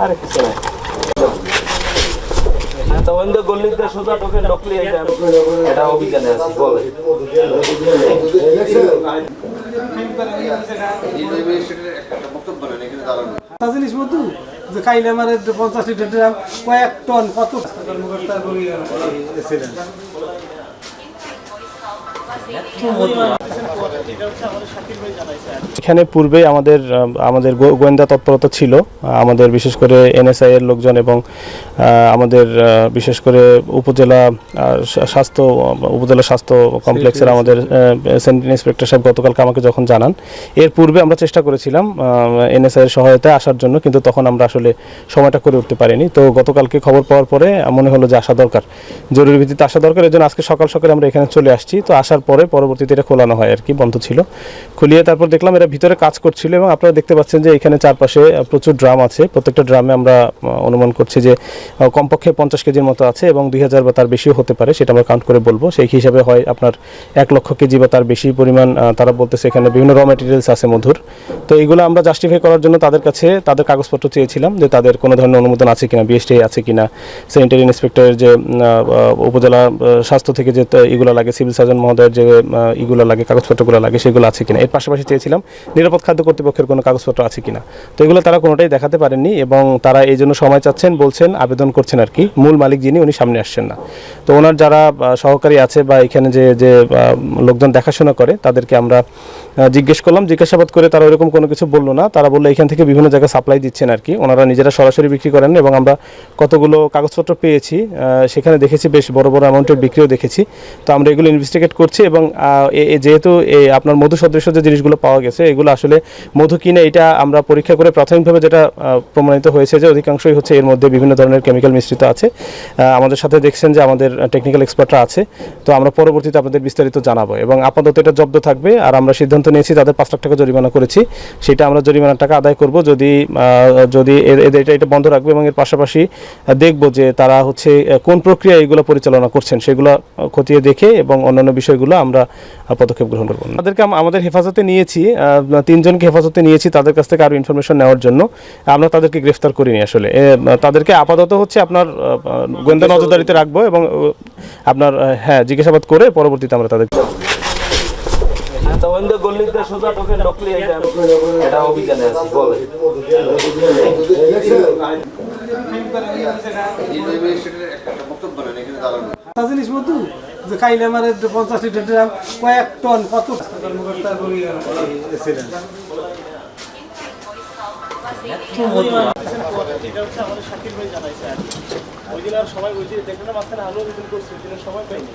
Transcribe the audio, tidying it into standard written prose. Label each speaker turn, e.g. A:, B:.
A: আরে কিছু নাই তো ওই যে গলিতে সোজা ঢোকে ঢুকলে এটা অভিযানে আছে বলে
B: জিনিস মতো যে খাইলে আমার 50 লিটার ড্রাম কয়েক টন কত
C: এখানে পূর্বে আমাদের গোয়েন্দা তৎপরতা ছিল, আমাদের বিশেষ করে এনএসআই এর লোকজন এবং আমাদের বিশেষ করে উপজেলা স্বাস্থ্য কমপ্লেক্সের আমাদের সেন্ট্রাল ইন্সপেক্টর সাহেব গতকালকে আমাকে যখন জানান, এর পূর্বে আমরা চেষ্টা করেছিলাম এনএসআই এর সহায়তায় আসার জন্য, কিন্তু তখন আমরা আসলে সময়টা করে উঠতে পারিনি। তো গতকালকে খবর পাওয়ার পরে মনে হলো যে আসা দরকার, জরুরি ভিত্তিতে আসা দরকার, এর জন্য আজকে সকাল সকালে আমরা এখানে চলে আসছি। তো আসার পরে পরবর্তীতে এটা খোলানো হয় আর কি, বন্ধ ছিল, খুলিয়ে তারপর দেখলাম এরা ভিতরে কাজ করছিল এবং আপনারা দেখতে পাচ্ছেন যে এখানে চারপাশে প্রচুর ড্রাম আছে। প্রত্যেকটা ড্রামে আমরা অনুমান করছি যে কমপক্ষে 50 কেজির মতো আছে এবং 2000 বা তার বেশিও হতে পারে, সেটা আমরা কাউন্ট করে বলবো। সেই হিসাবে হয় আপনার 1 লক্ষ কেজি বা তার বেশি পরিমাণ তারা বলতেছে এখানে বিভিন্ন র ম্যাটেরিয়ালস আছে মধুর। তো এইগুলো আমরা জাস্টিফাই করার জন্য তাদের কাছে তাদের কাগজপত্র চেয়েছিলাম যে তাদের কোনো ধরনের অনুমোদন আছে কিনা, বিএসটিআই আছে কিনা, স্যানিটারি ইন্সপেক্টরের যে উপজেলা স্বাস্থ্য থেকে যে এগুলো লাগে, সিভিল সার্জন মহোদয়ের যে এগুলো লাগে, কাগজপত্রগুলো লাগে, সেগুলো আছে কিনা। এর পাশাপাশি চেয়েছিলাম নিরাপদ খাদ্য কর্তৃপক্ষের কোনো কাগজপত্র আছে কিনা। তো এগুলো তারা কোনোটাই দেখাতে পারেননি এবং তারা এই জন্য সময় চাচ্ছেন, বলছেন, আবেদন করছেন আর কি। মূল মালিক যিনি, উনি সামনে আসছেন না। তো ওনার যারা সহকারী আছে বা এখানে যে লোকজন দেখাশোনা করে তাদেরকে আমরা জিজ্ঞাসাবাদ করে তারা ওইরকম কোনো কিছু বললো না। তারা বললো এখান থেকে বিভিন্ন জায়গায় সাপ্লাই দিচ্ছেন আর কি, ওনারা নিজেরা সরাসরি বিক্রি করেন এবং আমরা কতগুলো কাগজপত্র পেয়েছি, সেখানে দেখেছি বেশ বড় বড় অ্যামাউন্টের বিক্রিও দেখেছি। তো আমরা এগুলো ইনভেস্টিগেট করছি এবং যেহেতু আপনার মধু সদৃশ যে জিনিসগুলো পাওয়া গেছে, এগুলো আসলে মধু কিনে এটা আমরা পরীক্ষা করে প্রাথমিকভাবে যেটা প্রমাণিত হয়েছে যে অধিকাংশই হচ্ছে এর মধ্যে বিভিন্ন ধরনের কেমিক্যাল মিশ্রিত আছে। আমাদের সাথে দেখছেন যে আমাদের টেকনিক্যাল এক্সপার্টরা আছে। তো আমরা পরবর্তীতে আপনাদের বিস্তারিত জানাবো এবং আপাতত এটা জব্দ থাকবে। আর আমরা সিদ্ধান্ত নিয়েছি তাদের 5 লাখ টাকা জরিমানা করেছি, সেটা আমরা জরিমানার টাকা আদায় করব যদি এটা বন্ধ রাখবে এবং এর পাশাপাশি দেখব যে তারা হচ্ছে কোন প্রক্রিয়া এগুলো পরিচালনা করছেন সেগুলো খতিয়ে দেখে এবং অন্যান্য বিষয়গুলো আমরা পদক্ষেপ গ্রহণ করব। তাদেরকে আমাদের হেফাজতে নিয়েছি, 3 জনকে হেফাজতে নিয়েছি তাদের কাছ থেকে আরও ইনফরমেশন নেওয়ার জন্য। আমরা তাদেরকে গ্রেফতার করিনি আসলে, তাদেরকে আপাতত হচ্ছে আপনার গোয়েন্দা নজরদারিতে রাখবো এবং আপনার জিজ্ঞাসাবাদ করে পরবর্তীতে আমরা তাদের
A: গলিতে সোজা ঢোকে ঢুকলে এটা অভিযানে আছে বলে
B: জিনিস মতো যে খাইলে আমার 50 লিটার ড্রাম কয়েক টন কত
A: সবাই বলছি দেখলাম মাঝখানে আলো বিতরণ করছে, সময় পাইনি।